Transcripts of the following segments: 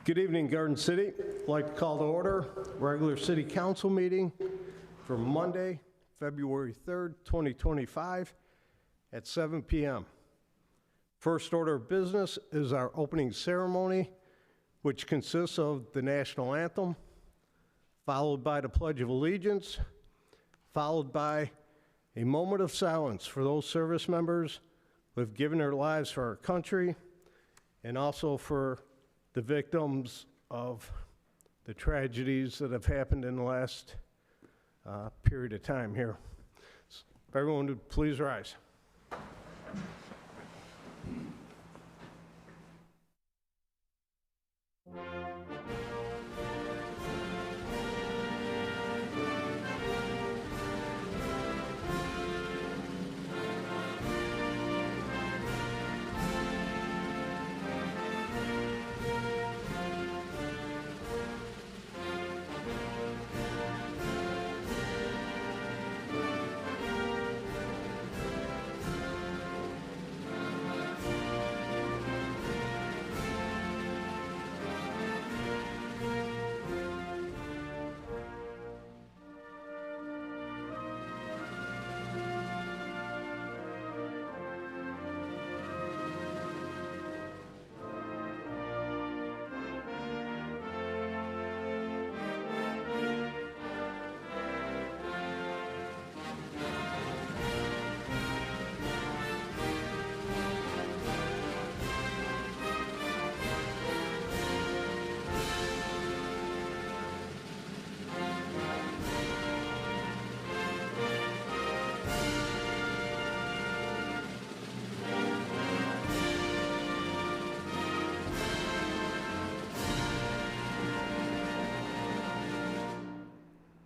Good evening, Garden City. I'd like to call to order regular city council meeting for Monday, February 3rd, 2025 at 7 p.m. First order of business is our opening ceremony, which consists of the national anthem, followed by the Pledge of Allegiance, followed by a moment of silence for those service members who have given their lives for our country and also for the victims of the tragedies that have happened in the last period of time here. If everyone would please rise.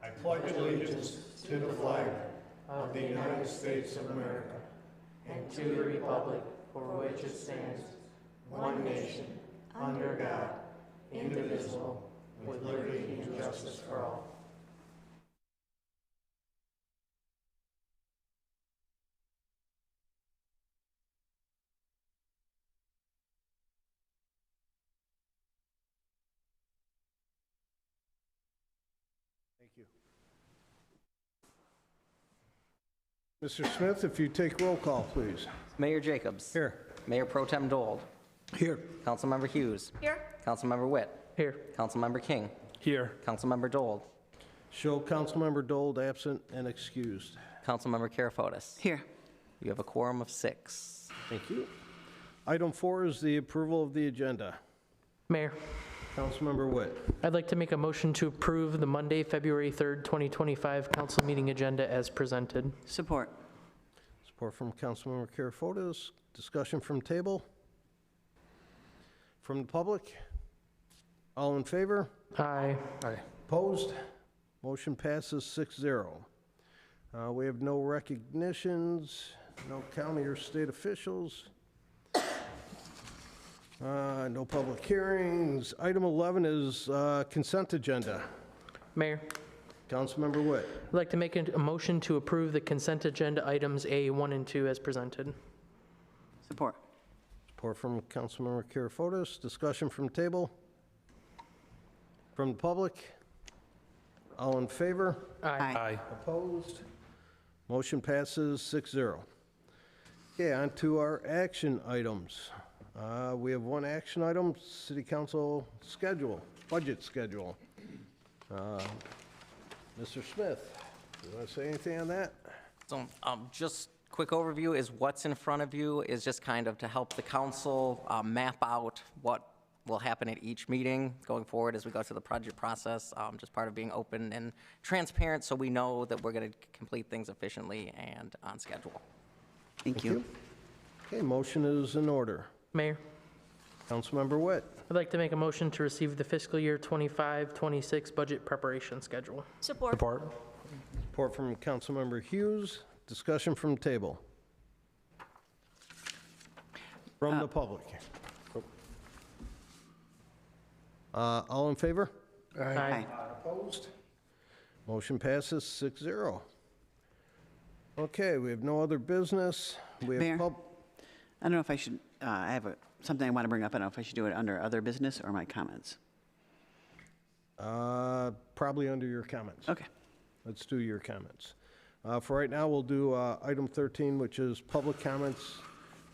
I pledge allegiance to the flag of the United States of America and to the republic for which it stands, one nation, under God, indivisible, with liberty and justice for all. Thank you. Mr. Smith, if you take roll call, please. Mayor Jacobs. Here. Mayor Pro Tem Dold. Here. Councilmember Hughes. Here. Councilmember Witt. Here. Councilmember King. Here. Councilmember Dold. Show Councilmember Dold absent and excused. Councilmember Karafotis. Here. You have a quorum of 6. Thank you. Item 4 is the approval of the agenda. Mayor, Councilmember Witt. I'd like to make a motion to approve the Monday, February 3rd, 2025 council meeting agenda as presented. Support. Support from Councilmember Karafotis. Discussion from table. From the public. All in favor? Aye. Opposed? Motion passes 6-0. We have no recognitions, no county or state officials, no public hearings. Item 11 is consent agenda. Mayor, Councilmember Witt. I'd like to make a motion to approve the consent agenda items A1 and 2 as presented. Support. Support from Councilmember Karafotis. Discussion from table. From the public. All in favor? Aye. Opposed? Motion passes 6-0. Okay, on to our action items. We have one action item, City Council schedule, budget schedule. Mr. Smith, do you want to say anything on that? So just quick overview is what's in front of you is just kind of to help the council map out what will happen at each meeting going forward as we go through the project process, just part of being open and transparent so we know that we're going to complete things efficiently and on schedule. Thank you. Okay, motion is in order. Mayor, Councilmember Witt. I'd like to make a motion to receive the fiscal year 25-26 budget preparation schedule. Support. Support from Councilmember Hughes. Discussion from table. From the public. All in favor? Aye. Opposed? Motion passes 6-0. Okay, we have no other business. We have Mayor? I don't know if I should, I have a something I want to bring up. I don't know if I should do it under other business or my comments. Probably under your comments. Okay. Let's do your comments. For right now, we'll do item 13, which is public comments,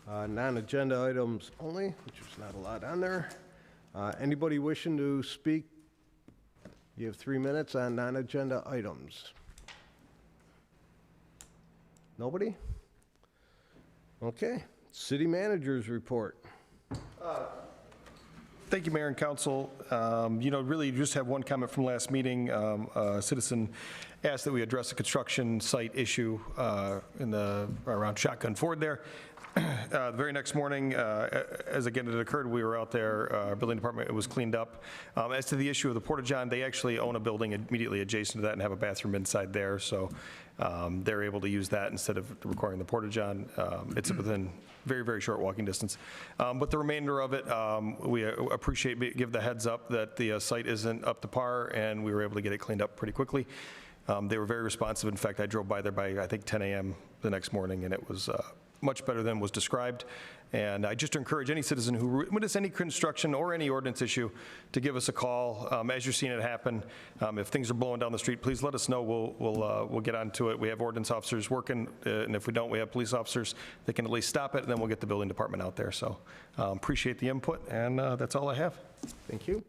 non-agenda items only, which is not a lot on there. Anybody wishing to speak? You have 3 minutes on non-agenda items. Nobody? Okay. City managers report. Thank you, Mayor and Council. Really just have one comment from last meeting. A citizen asked that we address a construction site issue around Shotgun Ford there. The very next morning, as again it occurred, we were out there, our building department, it was cleaned up. As to the issue of the Porta-John, they actually own a building immediately adjacent to that and have a bathroom inside there, so they're able to use that instead of requiring the Porta-John. It's within very, very short walking distance. But the remainder of it, we give the heads up that the site isn't up to par, and we were able to get it cleaned up pretty quickly. They were very responsive. In fact, I drove by there by, I think, 10 a.m. the next morning, and it was much better than was described. And I just encourage any citizen who witness any construction or any ordinance issue to give us a call as you're seeing it happen. If things are blowing down the street, please let us know. We'll get onto it. We have ordinance officers working, and if we don't, we have police officers that can at least stop it, and then we'll get the building department out there. So appreciate the input, and that's all I have. Thank you.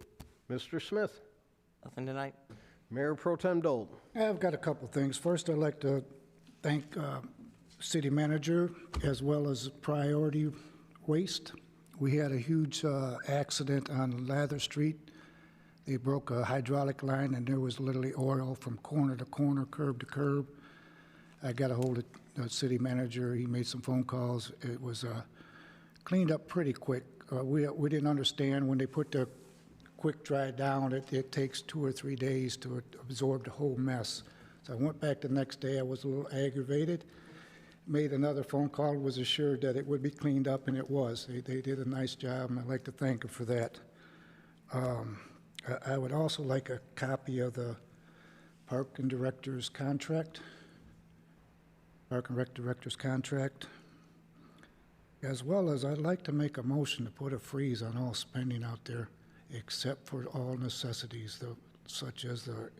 Mr. Smith. Nothing tonight? Mayor Pro Tem Dold. I've got a couple things. First, I'd like to thank City Manager as well as Priority Waste. We had a huge accident on Lather Street. They broke a hydraulic line and there was literally oil from corner to corner, curb to curb. I got a hold of the City Manager. He made some phone calls. It was cleaned up pretty quick. We didn't understand when they put the quick dry down, it takes 2 or 3 days to absorb the whole mess. So I went back the next day. I was a little aggravated. Made another phone call, was assured that it would be cleaned up, and it was. They did a nice job, and I'd like to thank them for that. I would also like a copy of the Park and Director's contract, Park and Rec Director's contract, as well as I'd like to make a motion to put a freeze on all spending out there, except for all necessities, such as the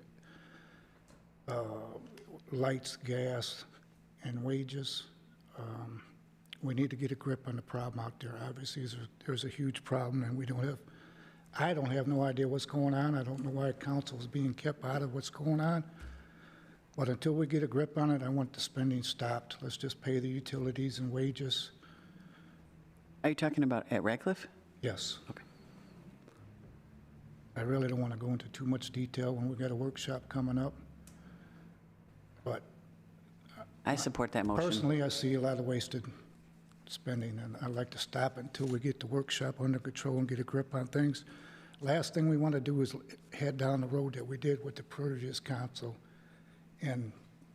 lights, gas, and wages. We need to get a grip on the problem out there. Obviously, there's a huge problem, and I don't have no idea what's going on. I don't know why council is being kept out of what's going on. But until we get a grip on it, I want the spending stopped. Let's just pay the utilities and wages. Are you talking about at Radcliffe? Yes. Okay. I really don't want to go into too much detail when we've got a workshop coming up. But I support that motion. personally, I see a lot of wasted spending, and I'd like to stop it until we get the workshop under control and get a grip on things. Last thing we want to do is head down the road that we did with the Previous Council and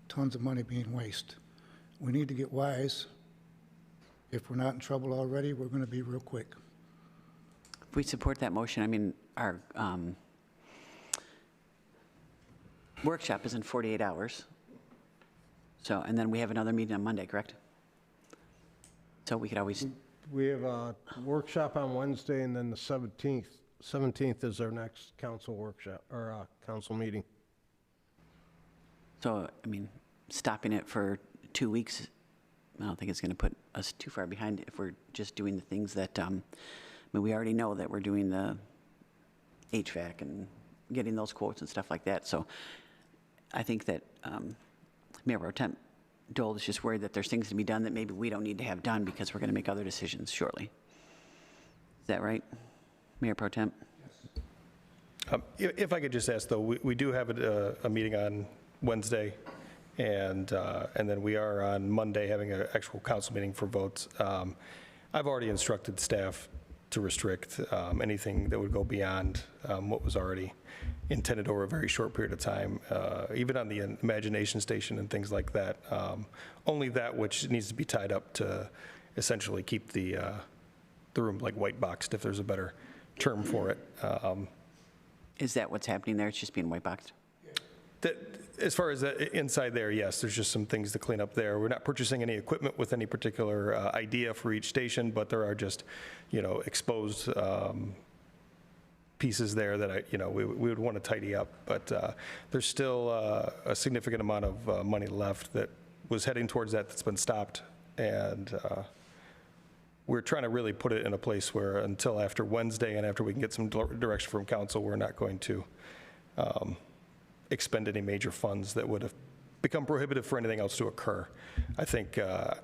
tons of money being wasted. We need to get wise. If we're not in trouble already, we're going to be real quick. If we support that motion, I mean, our workshop is in 48 hours. So, and then we have another meeting on Monday, correct? So we could always, We have a workshop on Wednesday, and then the 17th is our next council workshop, or council meeting. so, I mean, stopping it for 2 weeks, I don't think it's going to put us too far behind if we're just doing the things that, I mean, we already know that we're doing the HVAC and getting those quotes and stuff like that. So I think that Mayor Pro Tem Dold is just worried that there's things to be done that maybe we don't need to have done because we're going to make other decisions shortly. Is that right, Mayor Pro Tem? If I could just ask, though, we do have a meeting on Wednesday, and then we are on Monday having an actual council meeting for votes. I've already instructed staff to restrict anything that would go beyond what was already intended over a very short period of time, even on the imagination station and things like that. Only that which needs to be tied up to essentially keep the room like white boxed, if there's a better term for it. Is that what's happening there? It's just being white boxed? As far as inside there, yes, there's just some things to clean up there. We're not purchasing any equipment with any particular idea for each station, but there are just, exposed pieces there that we would want to tidy up. But there's still a significant amount of money left that was heading towards that's been stopped. And we're trying to really put it in a place where until after Wednesday and after we can get some direction from council, we're not going to expend any major funds that would have become prohibitive for anything else to occur. I think a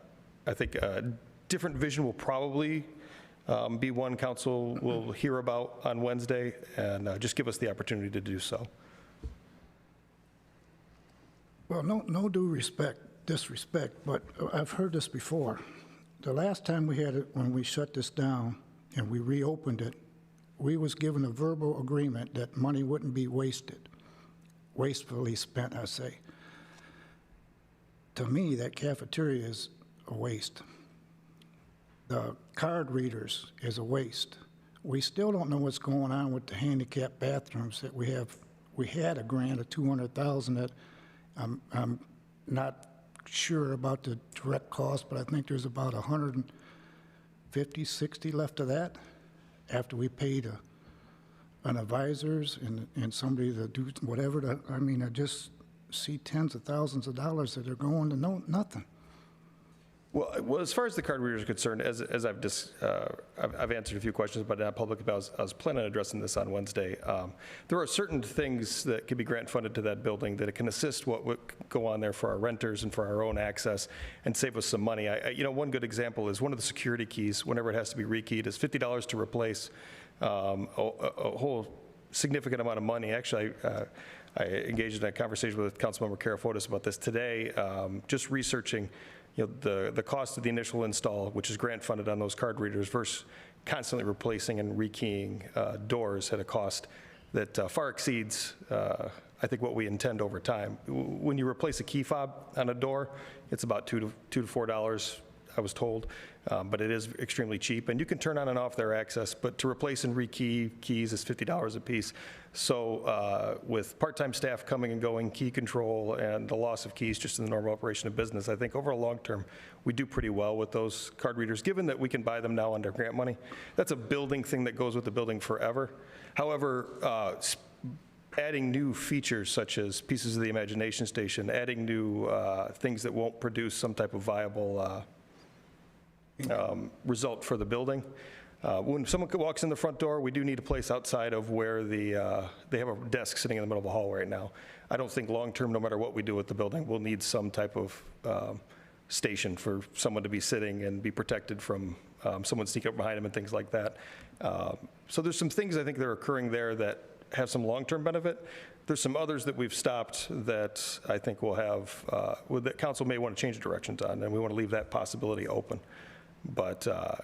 different vision will probably be one council will hear about on Wednesday, and just give us the opportunity to do so. Well, no disrespect, but I've heard this before. The last time we had it, when we shut this down and we reopened it, we was given a verbal agreement that money wouldn't be wastefully spent, I say. To me, that cafeteria is a waste. The card readers is a waste. We still don't know what's going on with the handicap bathrooms that we have. We had a grant of $200,000 that I'm not sure about the direct cost, but I think there's about 150, 60 left of that after we paid an advisors and somebody to do whatever. I just see tens of thousands of dollars that are going to nothing. Well, as far as the card readers are concerned, as I've answered a few questions, but not public about. I was planning on addressing this on Wednesday. There are certain things that can be grant funded to that building that it can assist what would go on there for our renters and for our own access and save us some money. One good example is one of the security keys. Whenever it has to be rekeyed, is $50 to replace a whole significant amount of money. Actually, I engaged in a conversation with Councilmember Karafotis about this today, just researching the cost of the initial install, which is grant funded on those card readers, versus constantly replacing and rekeying doors at a cost that far exceeds, I think, what we intend over time. When you replace a key fob on a door, it's about $2 to $4, I was told, but it is extremely cheap, and you can turn on and off their access, but to replace and rekey keys is $50 a piece. So with part-time staff coming and going, key control, and the loss of keys just in the normal operation of business, I think over a long term, we do pretty well with those card readers, given that we can buy them now under grant money. That's a building thing that goes with the building forever. However, adding new features such as pieces of the Imagination Station, adding new things that won't produce some type of viable result for the building. When someone walks in the front door, we do need a place outside of where they have a desk sitting in the middle of the hall right now. I don't think long-term, no matter what we do with the building, we'll need some type of station for someone to be sitting and be protected from someone sneaking up behind them and things like that. So there's some things I think that are occurring there that have some long-term benefit. There's some others that we've stopped that I think will have, that council may want to change directions on, and we want to leave that possibility open. But, I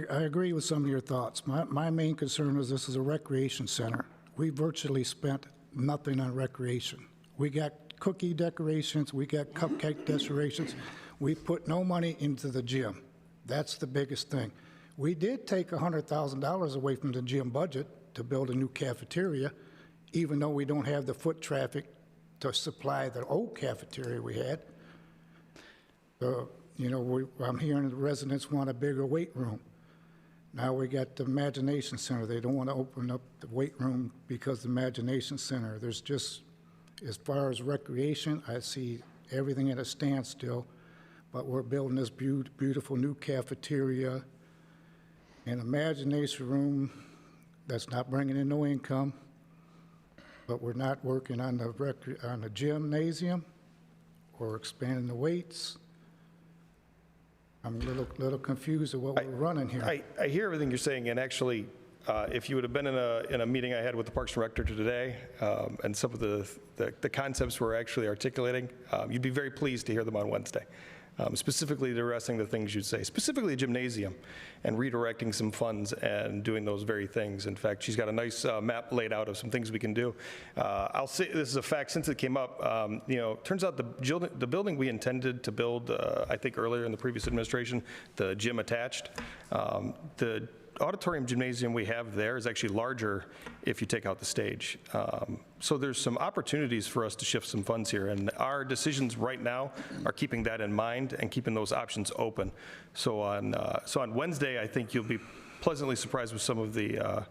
agree with some of your thoughts. My main concern is this is a recreation center. We virtually spent nothing on recreation. We got cookie decorations, we got cupcake decorations. We put no money into the gym. That's the biggest thing. We did take $100,000 away from the gym budget to build a new cafeteria, even though we don't have the foot traffic to supply the old cafeteria we had. I'm hearing the residents want a bigger weight room. Now we got the Imagination Center. They don't want to open up the weight room because the Imagination Center. There's just, as far as recreation, I see everything at a standstill, but we're building this beautiful new cafeteria, an Imagination room that's not bringing in no income, but we're not working on the gymnasium or expanding the weights. I'm a little confused at what we're running here. I hear everything you're saying, and actually, if you would have been in a meeting I had with the Parks and Rec director today, and some of the concepts we're actually articulating, you'd be very pleased to hear them on Wednesday. Specifically addressing the things you'd say, specifically a gymnasium, and redirecting some funds and doing those very things. In fact, she's got a nice map laid out of some things we can do. I'll say this is a fact since it came up. Turns out the building we intended to build, I think earlier in the previous administration, the gym attached. The auditorium gymnasium we have there is actually larger if you take out the stage. So there's some opportunities for us to shift some funds here, and our decisions right now are keeping that in mind and keeping those options open. So on Wednesday, I think you'll be pleasantly surprised with some of the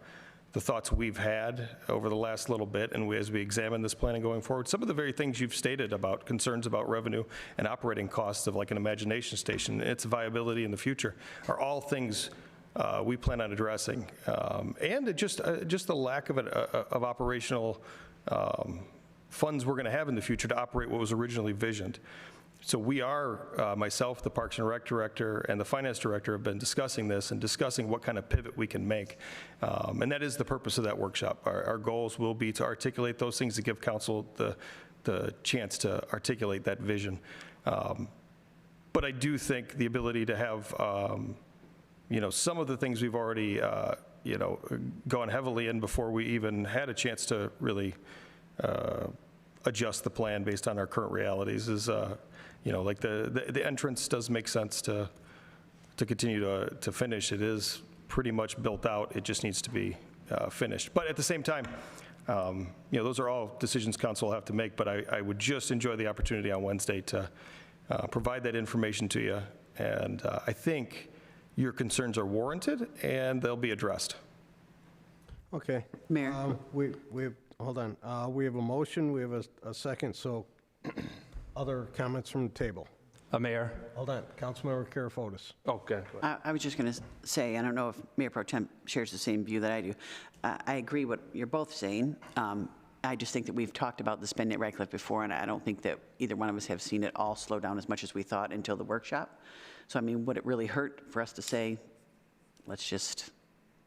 thoughts we've had over the last little bit, and as we examine this planning going forward. Some of the very things you've stated about concerns about revenue and operating costs of like an imagination station, its viability in the future, are all things we plan on addressing. And just the lack of operational funds we're going to have in the future to operate what was originally visioned. So we are, myself, the Parks and Rec Director, and the Finance Director have been discussing this and discussing what kind of pivot we can make. And that is the purpose of that workshop. Our goals will be to articulate those things, to give council the chance to articulate that vision. But I do think the ability to have, some of the things we've already, gone heavily in before we even had a chance to really adjust the plan based on our current realities is, like the entrance does make sense to continue to finish. It is pretty much built out. It just needs to be finished. But at the same time, those are all decisions council will have to make, but I would just enjoy the opportunity on Wednesday to provide that information to you. And I think your concerns are warranted, and they'll be addressed. Okay. Mayor? Hold on. We have a motion, we have a second, so other comments from the table? Mayor? Hold on. Councilmember Karafotis. Okay. I was just going to say, I don't know if Mayor Pro Tem shares the same view that I do. I agree what you're both saying. I just think that we've talked about the spending at Radcliffe before, and I don't think that either one of us have seen it all slow down as much as we thought until the workshop. So, I mean, would it really hurt for us to say, let's just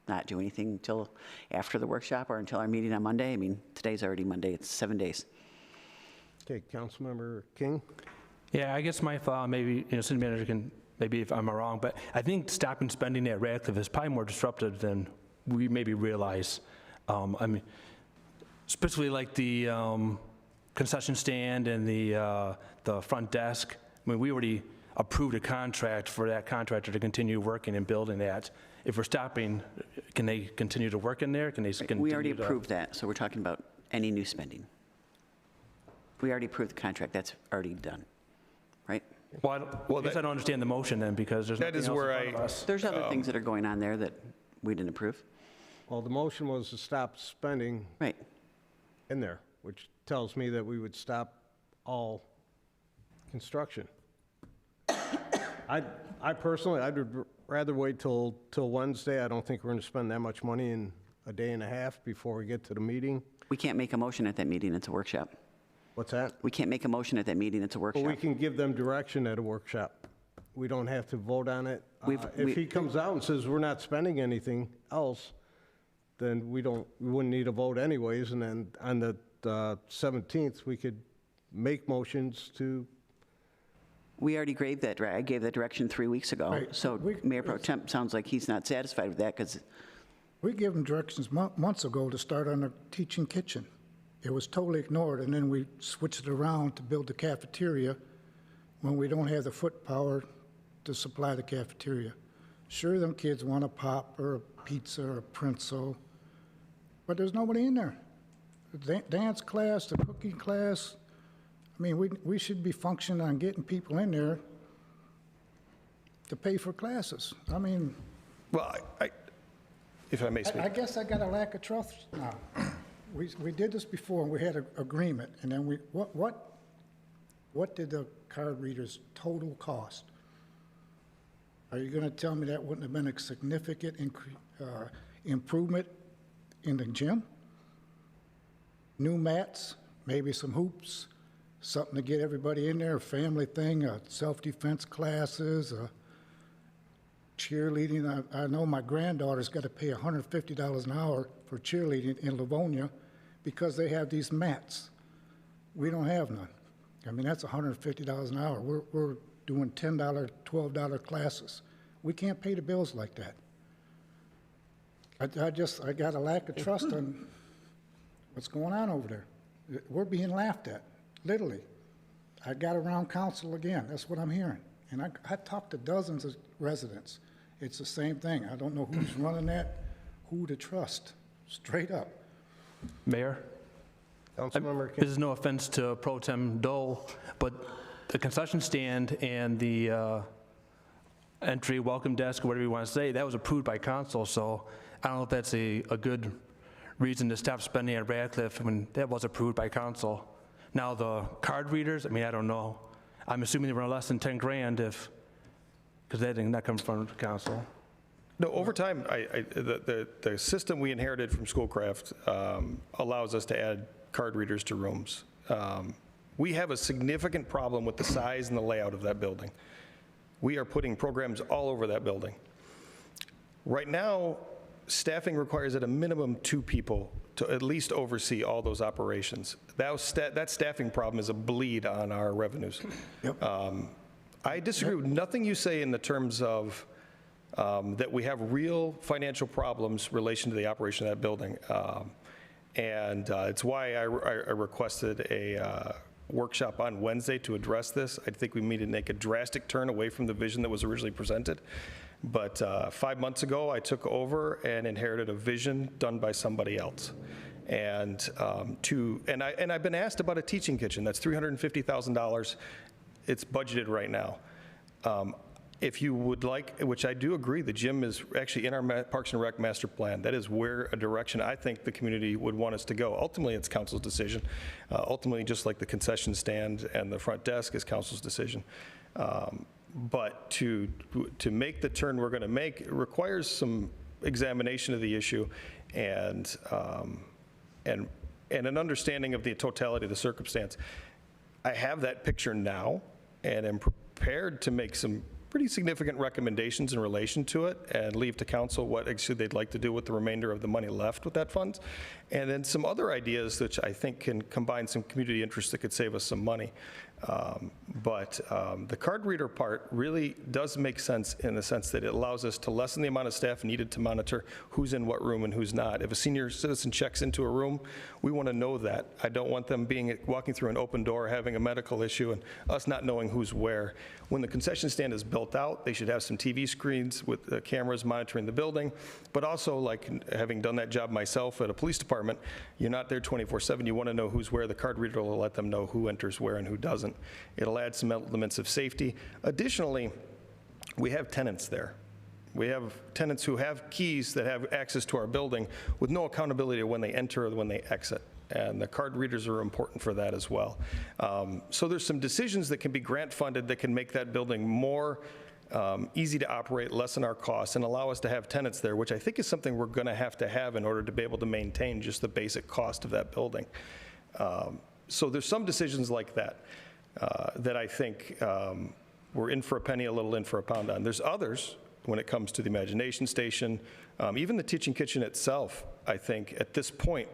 not do anything until after the workshop or until our meeting on Monday? I mean, today's already Monday. It's 7 days. Okay, Councilmember King? Yeah, I guess my thought, maybe, city manager can, maybe if I'm wrong, but I think stopping spending at Radcliffe is probably more disruptive than we maybe realize. I mean, especially like the concession stand and the front desk. I mean, we already approved a contract for that contractor to continue working and building that. If we're stopping, can they continue to work in there? Can they continue We already to- approved that, so we're talking about any new spending. We already approved the contract. That's already done, right? Well, I guess I don't understand the motion then, because there's That nothing is else in where front of us. There's other things that are going on there that we didn't approve. Well, the motion was to stop spending Right. in there, which tells me that we would stop all construction. I personally, I'd rather wait till Wednesday. I don't think we're going to spend that much money in a day and a half before we get to the meeting. We can't make a motion at that meeting. It's a workshop. What's that? We can't make a motion at that meeting. It's a Well, workshop. we can give them direction at a workshop. We don't have to vote on it. If he comes out and says we're not spending anything else, then we wouldn't need a vote anyways, and then on the 17th, we could make motions to, We already gave that, I gave that direction 3 weeks ago. Right. So Mayor Pro Temp sounds like he's not satisfied with that because We gave them directions months ago to start on the teaching kitchen. It was totally ignored, and then we switched it around to build the cafeteria when we don't have the foot power to supply the cafeteria. Sure, them kids want a pop or a pizza or a Prince-O, but there's nobody in there. The dance class, the cooking class, I mean, we should be functioning on getting people in there to pay for classes. I mean, Well, if I may speak. I guess I got a lack of trust now. We did this before, and we had an agreement, and then what did the card readers total cost? Are you gonna tell me that wouldn't have been a significant improvement in the gym? New mats, maybe some hoops, something to get everybody in there, a family thing, self-defense classes, cheerleading. I know my granddaughter's got to pay $150 an hour for cheerleading in Livonia because they have these mats. We don't have none. I mean, that's $150 an hour. We're doing $10, $12 classes. We can't pay the bills like that. I got a lack of trust on what's going on over there. We're being laughed at, literally. I got around council again. That's what I'm hearing. And I talked to dozens of residents, It's the same thing. I don't know who's running that, who to trust, straight up. Mayor? Councilmember This King. is no offense to Pro Tem Dole, but the concession stand and the entry welcome desk, or whatever you want to say, that was approved by council, so I don't know if that's a good reason to stop spending at Radcliffe when that was approved by council. Now, the card readers, I mean, I don't know. I'm assuming they were less than 10 grand if, because that did not come from council. No, over time, the system we inherited from Schoolcraft allows us to add card readers to rooms. We have a significant problem with the size and the layout of that building. We are putting programs all over that building. Right now, staffing requires at a minimum 2 people to at least oversee all those operations. That staffing problem is a bleed on our revenues. Yep. I disagree with nothing you say in the terms of that we have real financial problems in relation to the operation of that building. And it's why I requested a workshop on Wednesday to address this. I think we need to make a drastic turn away from the vision that was originally presented. But 5 months ago, I took over and inherited a vision done by somebody else. And I've been asked about a teaching kitchen. That's $350,000. It's budgeted right now. If you would like, which I do agree, the gym is actually in our Parks and Rec master plan. That is where a direction I think the community would want us to go. Ultimately, it's council's decision. Ultimately, just like the concession stand and the front desk is council's decision. But to make the turn we're going to make, it requires some examination of the issue and an understanding of the totality of the circumstance. I have that picture now and am prepared to make some pretty significant recommendations in relation to it and leave to council what actually they'd like to do with the remainder of the money left with that fund. And then some other ideas which I think can combine some community interests that could save us some money. But the card reader part really does make sense in the sense that it allows us to lessen the amount of staff needed to monitor who's in what room and who's not. If a senior citizen checks into a room, we want to know that. I don't want them walking through an open door, having a medical issue, and us not knowing who's where. When the concession stand is built out, they should have some TV screens with cameras monitoring the building, but also, like having done that job myself at a police department, you're not there 24/7. You want to know who's where. The card reader will let them know who enters where and who doesn't. It'll add some elements of safety. Additionally, we have tenants there. We have tenants who have keys that have access to our building with no accountability when they enter or when they exit. And the card readers are important for that as well. So there's some decisions that can be grant funded that can make that building more easy to operate, lessen our costs, and allow us to have tenants there, which I think is something we're going to have in order to be able to maintain just the basic cost of that building. So there's some decisions like that that I think we're in for a penny, a little in for a pound on. There's others when it comes to the Imagination Station, even the teaching kitchen itself. I think at this point,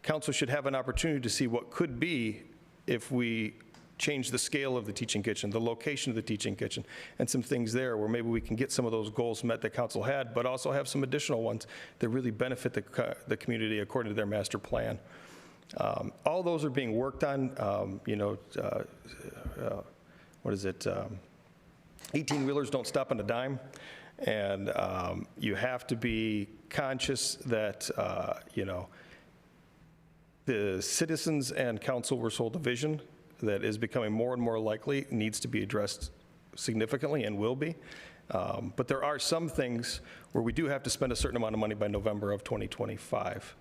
council should have an opportunity to see what could be if we change the scale of the teaching kitchen, the location of the teaching kitchen, and some things there where maybe we can get some of those goals met that council had, but also have some additional ones that really benefit the community according to their master plan. All those are being worked on. What is it? 18-wheelers don't stop on a dime. And you have to be conscious that, the citizens and council were sold a vision that is becoming more and more likely, needs to be addressed significantly and will be. But there are some things where we do have to spend a certain amount of money by November of 2025,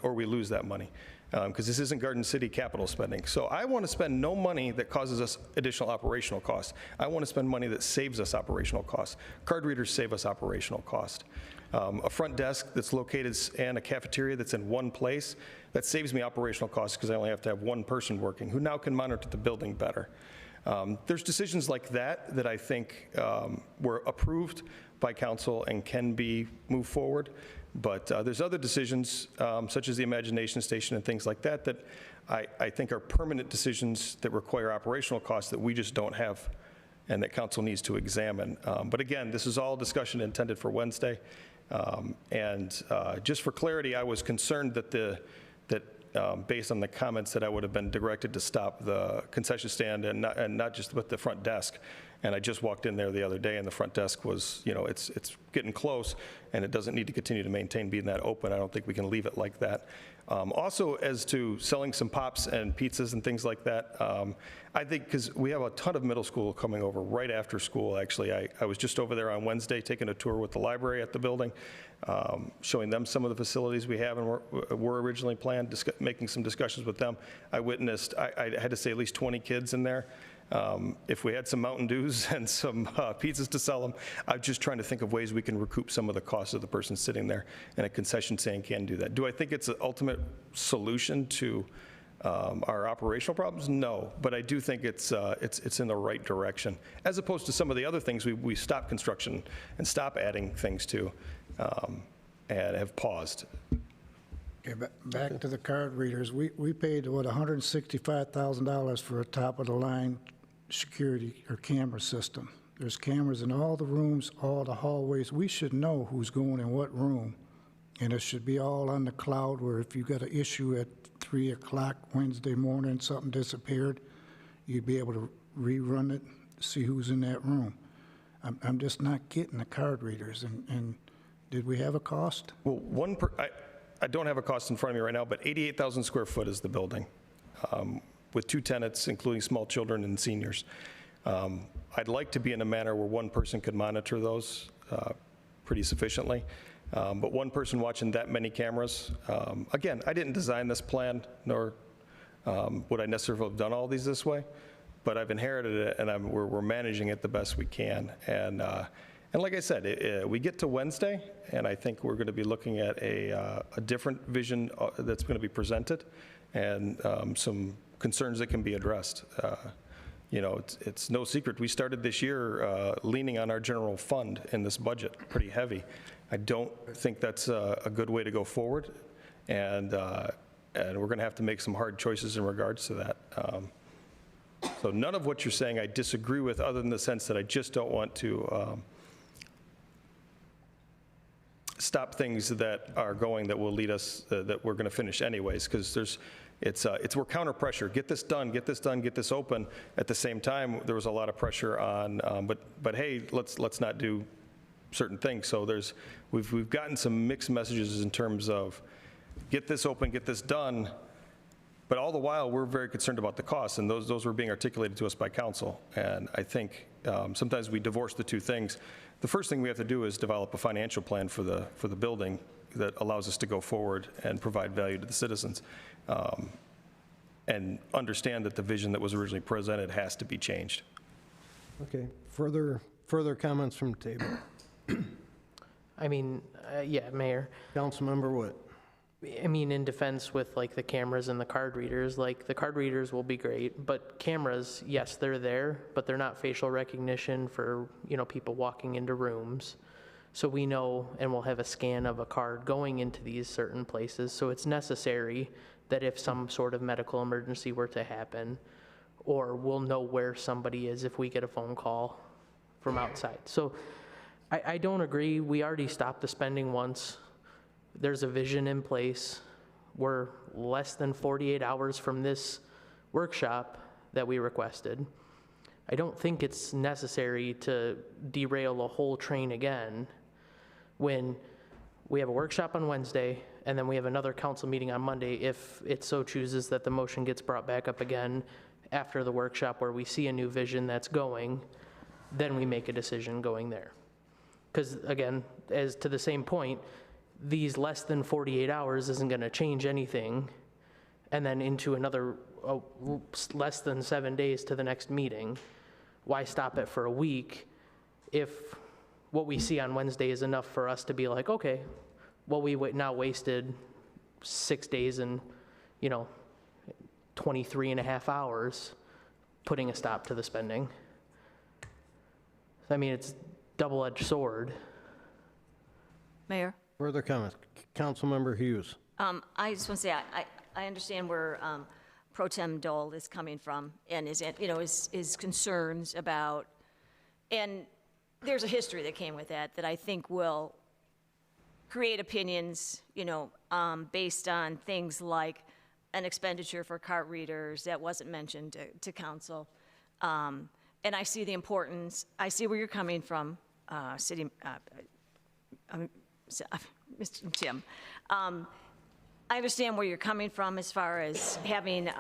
or we lose that money. Because this isn't Garden City capital spending. So I want to spend no money that causes us additional operational costs. I want to spend money that saves us operational costs. Card readers save us operational cost. A front desk that's located and a cafeteria that's in one place, that saves me operational costs because I only have to have one person working who now can monitor the building better. There's decisions like that that I think were approved by council and can be moved forward. But there's other decisions, such as the Imagination Station and things like that, that I think are permanent decisions that require operational costs that we just don't have and that council needs to examine. But again, this is all discussion intended for Wednesday. Just for clarity, I was concerned that based on the comments that I would have been directed to stop the concession stand and not just with the front desk. And I just walked in there the other day, and the front desk was, it's getting close, and it doesn't need to continue to maintain being that open. I don't think we can leave it like that. Also, as to selling some pops and pizzas and things like that, I think because we have a ton of middle school coming over right after school, actually. I was just over there on Wednesday taking a tour with the library at the building, showing them some of the facilities we have and were originally planned, making some discussions with them. I witnessed, I had to say at least 20 kids in there. If we had some Mountain Dews and some pizzas to sell them, I'm just trying to think of ways we can recoup some of the costs of the person sitting there, and a concession stand can do that. Do I think it's an ultimate solution to our operational problems? No, but I do think it's in the right direction, as opposed to some of the other things we stopped construction and stop adding things to, and have paused. Okay, back to the card readers. We paid, what, $165,000 for a top-of-the-line security or camera system. There's cameras in all the rooms, all the hallways. We should know who's going in what room, and it should be all on the cloud, where if you got an issue at 3 o'clock Wednesday morning, something disappeared, you'd be able to rerun it, see who's in that room. I'm just not getting the card readers, and did we have a cost? Well, I don't have a cost in front of me right now, but 88,000 square foot is the building, with 2 tenants, including small children and seniors. I'd like to be in a manner where one person could monitor those pretty sufficiently, but one person watching that many cameras, again, I didn't design this plan, nor would I necessarily have done all these this way, but I've inherited it, and we're managing it the best we can. And like I said, we get to Wednesday, and I think we're going to be looking at a different vision that's going to be presented, and some concerns that can be addressed. It's no secret. We started this year leaning on our general fund in this budget pretty heavy. I don't think that's a good way to go forward, and we're going to have to make some hard choices in regards to that. So none of what you're saying I disagree with, other than the sense that I just don't want to stop things that are going that will lead us, that we're going to finish anyways, because we're counter pressure. Get this done, get this done, get this open. At the same time, there was a lot of pressure on, but hey, let's not do certain things. So we've gotten some mixed messages in terms of get this open, get this done, but all the while we're very concerned about the costs, and those were being articulated to us by council. And I think sometimes we divorce the two things. The first thing we have to do is develop a financial plan for the building that allows us to go forward and provide value to the citizens, and understand that the vision that was originally presented has to be changed. Okay, further comments from the table? I mean, yeah, Mayor. Councilmember Witt. I mean, in defense with like the cameras and the card readers, like the card readers will be great, but cameras, yes, they're there, but they're not facial recognition for, people walking into rooms. So we know, and we'll have a scan of a card going into these certain places. So it's necessary that if some sort of medical emergency were to happen, or we'll know where somebody is if we get a phone call from outside. So I don't agree. We already stopped the spending once. There's a vision in place. We're less than 48 hours from this workshop that we requested. I don't think it's necessary to derail a whole train again when we have a workshop on Wednesday and then we have another council meeting on Monday if it so chooses that the motion gets brought back up again after the workshop where we see a new vision that's going, then we make a decision going there. Because again, as to the same point, these less than 48 hours isn't going to change anything, and then into another less than 7 days to the next meeting. Why stop it for a week if what we see on Wednesday is enough for us to be like, okay, well, we now wasted 6 days and 23 and a half hours putting a stop to the spending. I mean, it's double-edged sword. Mayor? Further comments? Councilmember Hughes. I just want to say, I understand where Pro Tem Dole is coming from and his concerns about, and there's a history that came with that I think will create opinions, based on things like an expenditure for card readers that wasn't mentioned to council, and I see the importance, I see where you're coming from, Mr. Tim. I understand where you're coming from as far as having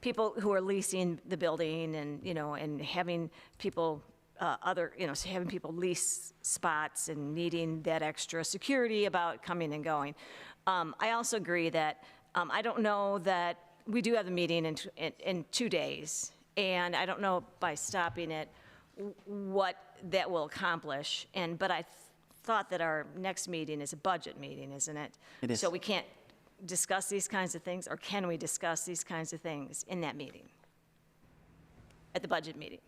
people who are leasing the building and, and having people, having people lease spots and needing that extra security about coming and going. I also agree that I don't know that we do have the meeting in 2 days, and I don't know by stopping it what that will accomplish. But I thought that our next meeting is a budget meeting, isn't it? It is. So we can't discuss these kinds of things, or can we discuss these kinds of things in that meeting, at the budget meeting?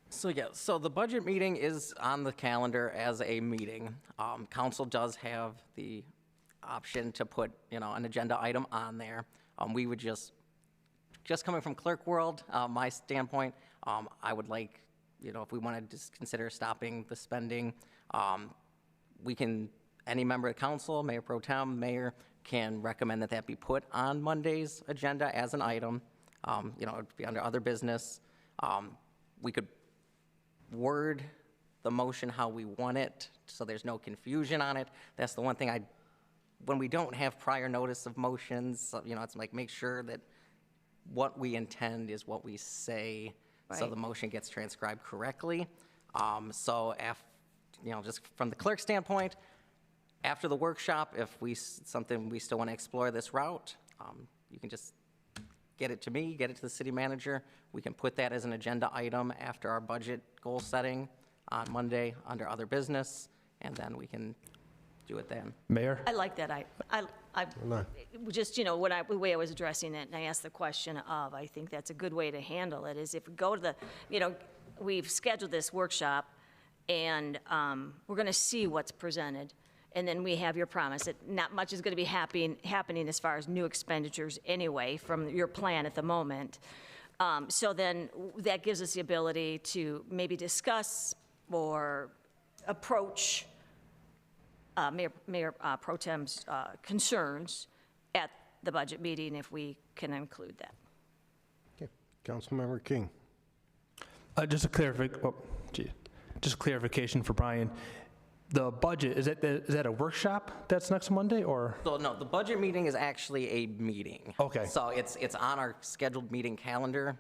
So yeah, so the budget meeting is on the calendar as a meeting. Council does have the option to put, an agenda item on there. We would just coming from clerk world, my standpoint, I would like, if we want to just consider stopping the spending, we can, any member of the council, Mayor Pro Tem, Mayor, can recommend that be put on Monday's agenda as an item. It would be under other business. We could word the motion how we want it, so there's no confusion on it. That's the one thing when we don't have prior notice of motions, it's like make sure that what we intend is what we say, so Right. the motion gets transcribed correctly. Just from the clerk's standpoint, after the workshop, if something we still want to explore this route, you can just get it to me, get it to the city manager. We can put that as an agenda item after our budget goal setting on Monday under other business, and then we can do it then. Mayor? I like that. Just, the way I was addressing it, and I asked the question of, I think that's a good way to handle it, is if we go to we've scheduled this workshop, and we're going to see what's presented, and then we have your promise that not much is going to be happening as far as new expenditures anyway from your plan at the moment. So then that gives us the ability to maybe discuss or approach Mayor Pro Tem's concerns at the budget meeting, if we can include that. Okay. Councilmember King. Just a clarification for Brian. The budget, is that a workshop that's next Monday, or? So no, the budget meeting is actually a meeting. Okay. So it's on our scheduled meeting calendar.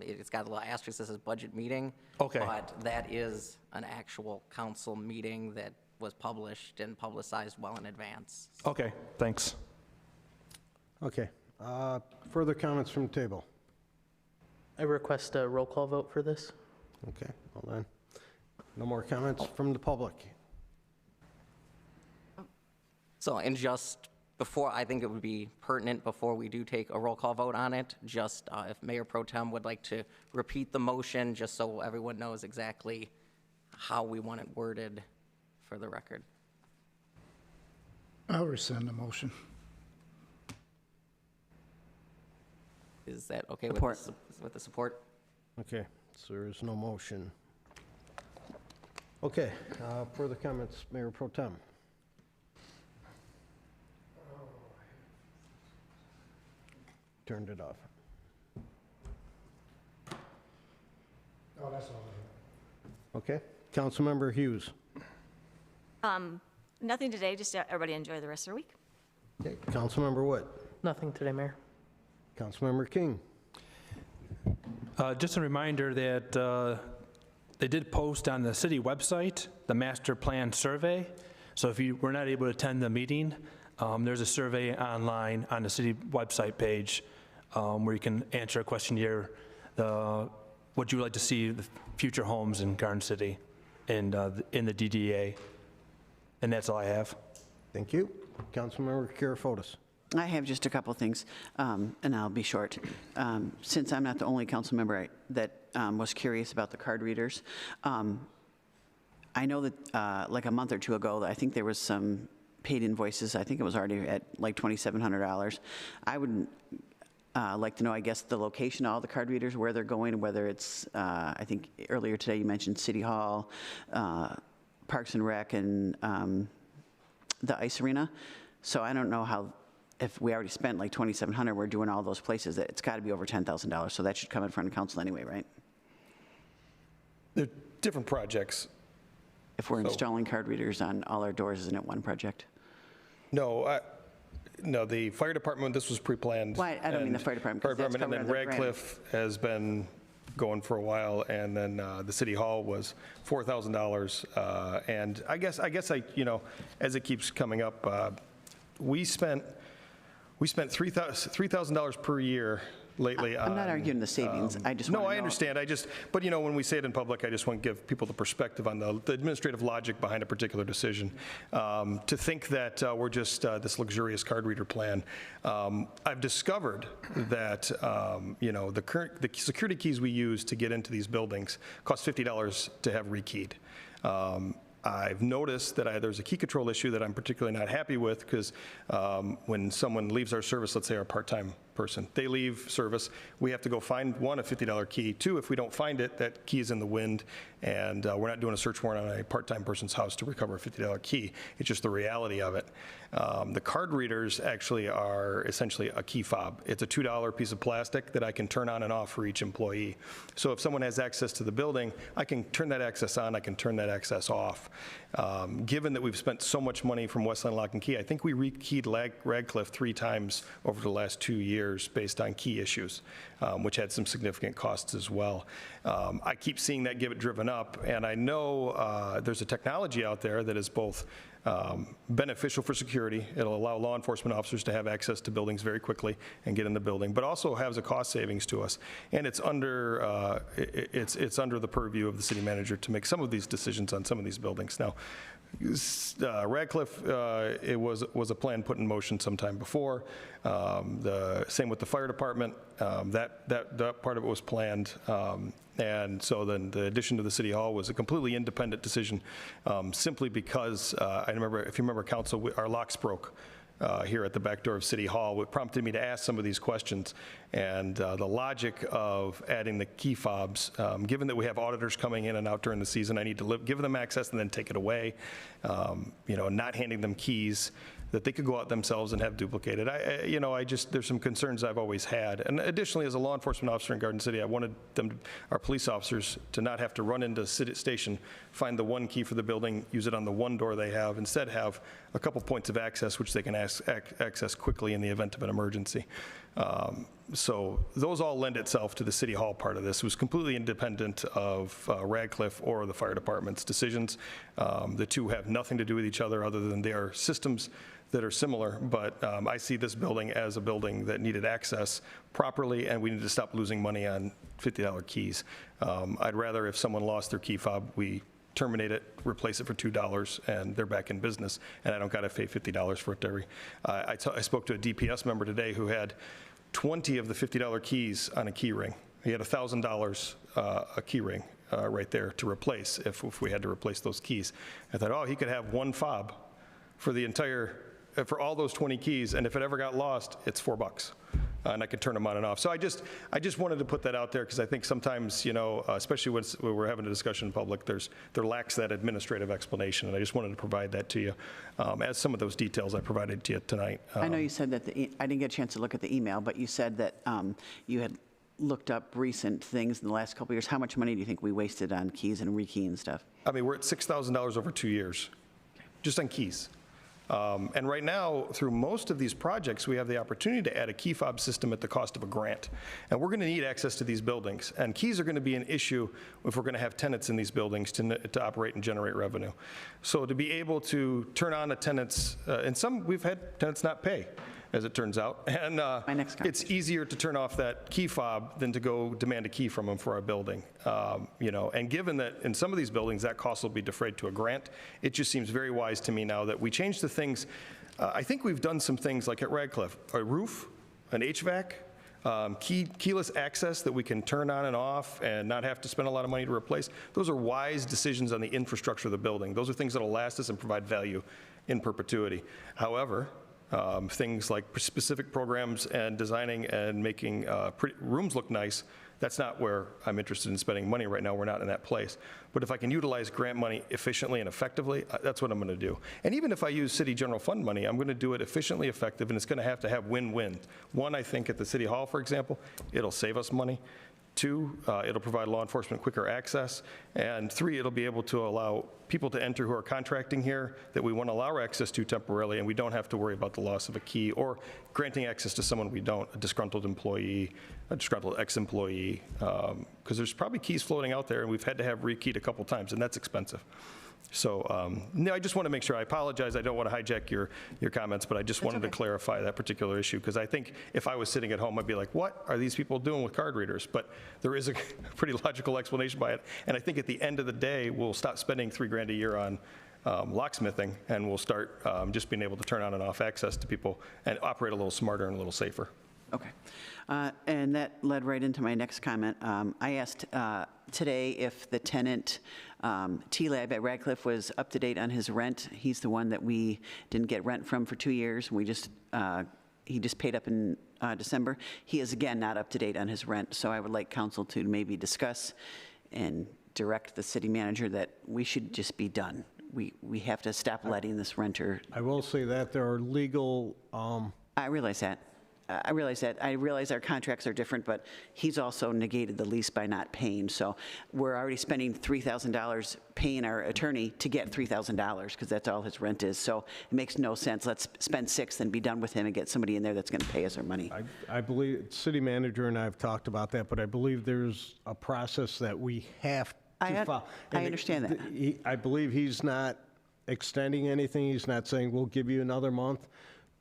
It's got a little asterisk that says budget meeting. Okay. But that is an actual council meeting that was published and publicized well in advance. Okay, thanks. Okay. Further comments from the table? I request a roll call vote for this. Okay, hold on. No more comments from the public? So, and just before, I think it would be pertinent before we do take a roll call vote on it, just if Mayor Pro Tem would like to repeat the motion, just so everyone knows exactly how we want it worded for the record. I'll rescind the motion. Is that okay Support. with the support? Okay, so there is no motion. Okay, further comments, Mayor Pro Tem? Turned it off. Oh, that's all. Okay, Councilmember Hughes. Nothing today, just everybody enjoy the rest of their week. Okay, Councilmember Wood. Nothing today, Mayor. Councilmember King. Just a reminder that they did post on the city website the master plan survey. So if you were not able to attend the meeting, there's a survey online on the city website page where you can answer a questionnaire. What you would like to see the future homes in Garden City and in the DDA. And that's all I have. Thank you. Councilmember Karafotis. I have just a couple things, and I'll be short. Since I'm not the only council member that was curious about the card readers, I know that like a month or two ago, I think there was some paid invoices. I think it was already at like $2,700. I would like to know, I guess, the location of all the card readers, where they're going, whether it's, I think earlier today you mentioned City Hall, Parks and Rec, and the ice arena. So I don't know how, if we already spent like $2,700, we're doing all those places, that it's got to be over $10,000. So that should come in front of council anyway, right? They're different projects. If we're installing card readers on all our doors, isn't it one project? No, no, the fire department, this was pre-planned. Why, I don't mean the and fire department, Fire 'cause that's department, and covered then under the grant. Radcliffe has been going for a while, and then the city hall was $4,000. And I guess you know, as it keeps coming up, we spent $3,000 per year lately I'm not on, arguing the savings, I just want to know. No, I understand. But you know, when we say it in public, I just want to give people the perspective on the administrative logic behind a particular decision. To think that we're just this luxurious card reader plan. I've discovered that, you know, the security keys we use to get into these buildings cost $50 to have rekeyed. I've noticed that there's a key control issue that I'm particularly not happy with, because when someone leaves our service, let's say our part-time person, they leave service, we have to go find, one, a $50 key, two, if we don't find it, that key is in the wind, and we're not doing a search warrant on a part-time person's house to recover a $50 key. It's just the reality of it. The card readers actually are essentially a key fob. It's a $2 piece of plastic that I can turn on and off for each employee. So if someone has access to the building, I can turn that access on, I can turn that access off. Given that we've spent so much money from Westland Lock and Key, I think we rekeyed Radcliffe 3 times over the last 2 years based on key issues, which had some significant costs as well. I keep seeing that get driven up, and I know there's a technology out there that is both beneficial for security. It'll allow law enforcement officers to have access to buildings very quickly and get in the building, but also has a cost savings to us. And it's under it's under the purview of the city manager to make some of these decisions on some of these buildings. Now, Radcliffe, it was a plan put in motion sometime before. The same with the fire department. That part of it was planned. And so then the addition to the city hall was a completely independent decision, simply because I remember, if you remember, council, our locks broke here at the back door of City Hall. It prompted me to ask some of these questions. And the logic of adding the key fobs, given that we have auditors coming in and out during the season, I need to give them access and then take it away, you know, not handing them keys that they could go out themselves and have duplicated. There's some concerns I've always had. And additionally, as a law enforcement officer in Garden City, I wanted our police officers to not have to run into City Station, find the one key for the building, use it on the one door they have, instead have a couple points of access which they can access quickly in the event of an emergency. So those all lend itself to the City Hall part of this. It was completely independent of Radcliffe or the fire department's decisions. The two have nothing to do with each other other than they are systems that are similar, but I see this building as a building that needed access properly, and we need to stop losing money on $50 keys. I'd rather, if someone lost their key fob, we terminate it, replace it for $2, and they're back in business, and I don't got to pay $50 for it I spoke to a DPS member today who had 20 of the $50 keys on a key ring. He had $1,000 a key ring right there to replace if we had to replace those keys. I thought, oh, he could have one fob for the entire, for all those 20 keys, and if it ever got lost, it's $4. And I could turn them on and off. So I just wanted to put that out there, because I think sometimes, you know, especially when we're having a discussion in public, there lacks that administrative explanation, and I just wanted to provide that to you as some of those details I provided to you tonight. I know you said that, I didn't get a chance to look at the email, but you said that you had looked up recent things in the last couple of years. How much money do you think we wasted on keys and rekeying stuff? I mean, we're at $6,000 over 2 years, just on keys. And right now, through most of these projects, we have the opportunity to add a key fob system at the cost of a grant. And we're going to need access to these buildings. And keys are going to be an issue if we're going to have tenants in these buildings to operate and generate revenue. So to be able to turn on a tenant's, and we've had tenants not pay, as it turns out. And it's easier to turn off that key fob than to go demand a key from them for our building. You know, and given that in some of these buildings that cost will be defrayed to a grant, it just seems very wise to me now that we change the things. I think we've done some things like at Radcliffe, a roof, an HVAC, keyless access that we can turn on and off and not have to spend a lot of money to replace. Those are wise decisions on the infrastructure of the building. Those are things that will last us and provide value in perpetuity. However, things like specific programs and designing and making rooms look nice, that's not where I'm interested in spending money right now. We're not in that place. But if I can utilize grant money efficiently and effectively, that's what I'm going to do. And even if I use city general fund money, I'm going to do it efficiently, effective, and it's going to have win-win. One, I think at the City Hall, for example, it'll save us money. 2, it'll provide law enforcement quicker access. And 3, it'll be able to allow people to enter who are contracting here that we want to allow access to temporarily, and we don't have to worry about the loss of a key or granting access to someone we don't, a disgruntled employee, a disgruntled ex-employee, because there's probably keys floating out there, and we've had to have rekeyed a couple times, and that's expensive. So, no, I just want to make sure, I apologize, I don't want to hijack your comments, but I just wanted to clarify that particular issue, because I think if I was sitting at home, I'd be like, what are these people doing with card readers? But there is a pretty logical explanation by it, and I think at the end of the day, we'll stop spending $3,000 a year on locksmithing, and we'll start just being able to turn on and off access to people and operate a little smarter and a little safer. Okay. And that led right into my next comment. I asked today if the tenant, T-Lab at Radcliffe, was up to date on his rent. He's the one that we didn't get rent from for 2 years. He just paid up in December. He is, again, not up to date on his rent. So I would like council to maybe discuss and direct the city manager that we should just be done. We have to stop letting this renter. I will say that there are legal, I realize that. I realize our contracts are different, but he's also negated the lease by not paying. So we're already spending $3,000 paying our attorney to get $3,000 because that's all his rent is. So it makes no sense. Let's spend $6,000 and be done with him and get somebody in there that's going to pay us our money. I believe, city manager and I have talked about that, but I believe there's a process that we have to follow. I understand that. I believe he's not extending anything. He's not saying, we'll give you another month.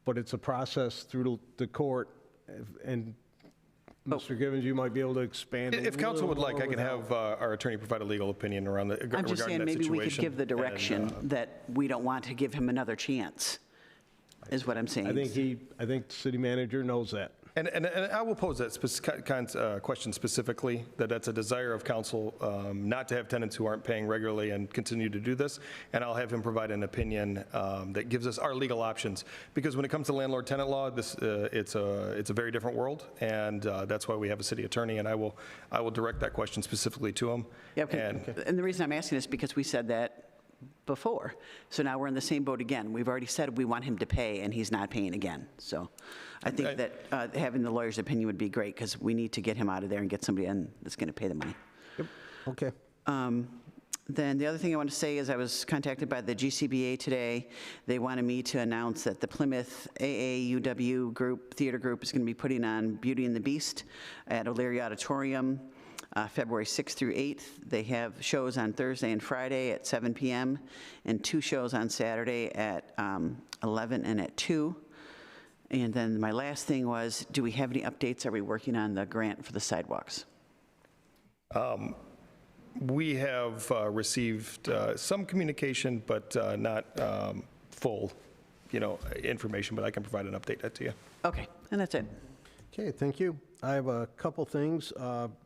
But it's a process through the court, and Mr. Givens, you might be able to expand. If council would like, I can have our attorney provide a legal opinion around that, I'm just saying, maybe we could give the direction and, that we don't want to give him another chance, is what I'm saying. I think the city manager knows that. And I will pose that question specifically, that's a desire of council not to have tenants who aren't paying regularly and continue to do this, and I'll have him provide an opinion that gives us our legal options. Because when it comes to landlord-tenant law, it's a very different world, and that's why we have a city attorney, and I will direct that question specifically to him. Yeah, and the reason I'm asking is because we said that before. So now we're in the same boat again. We've already said we want him to pay, and he's not paying again. So I think that having the lawyer's opinion would be great, because we need to get him out of there and get somebody in that's going to pay the money. Yep. Okay. Then the other thing I want to say is I was contacted by the GCBA today. They wanted me to announce that the Plymouth AAUW theater group is going to be putting on Beauty and the Beast at O'Leary Auditorium, February 6th through 8th. They have shows on Thursday and Friday at 7 p.m. and 2 shows on Saturday at 11 and at 2. And then my last thing was, do we have any updates? Are we working on the grant for the sidewalks? We have received some communication, but not full, information, but I can provide an update to you. Okay, and that's it. Okay, thank you. I have a couple things.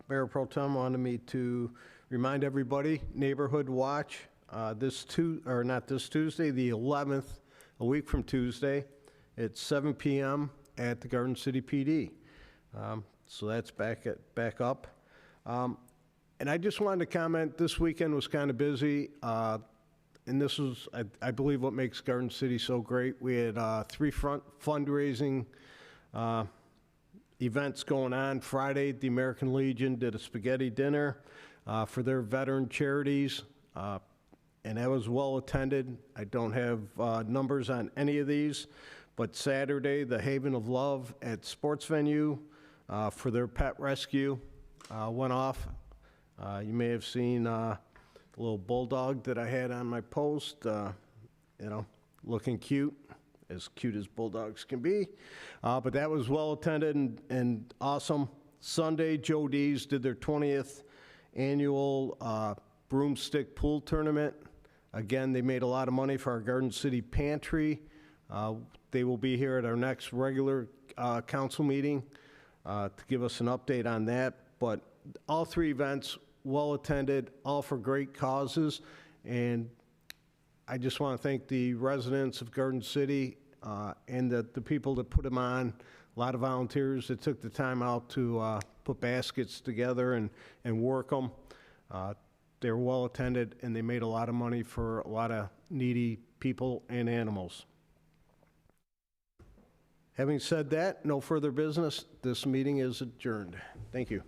Mayor Pro Tem wanted me to remind everybody, Neighborhood Watch, not this Tuesday, the 11th, a week from Tuesday, at 7 p.m. at the Garden City PD. So that's back up. And I just wanted to comment, this weekend was kind of busy, and this is, I believe, what makes Garden City so great. We had 3 fundraising events going on. Friday, the American Legion did a spaghetti dinner for their veteran charities, and that was well attended. I don't have numbers on any of these, but Saturday, the Haven of Love at Sports Venue for their pet rescue went off. You may have seen the little bulldog that I had on my post, looking cute as bulldogs can be. But that was well attended and awesome. Sunday, Joe D's did their 20th annual broomstick pool tournament. Again, they made a lot of money for our Garden City Pantry. They will be here at our next regular council meeting to give us an update on that. But all 3 events, well attended, all for great causes. And I just want to thank the residents of Garden City and the people that put them on. A lot of volunteers that took the time out to put baskets together and work them. They were well attended, and they made a lot of money for a lot of needy people and animals. Having said that, no further business. This meeting is adjourned. Thank you.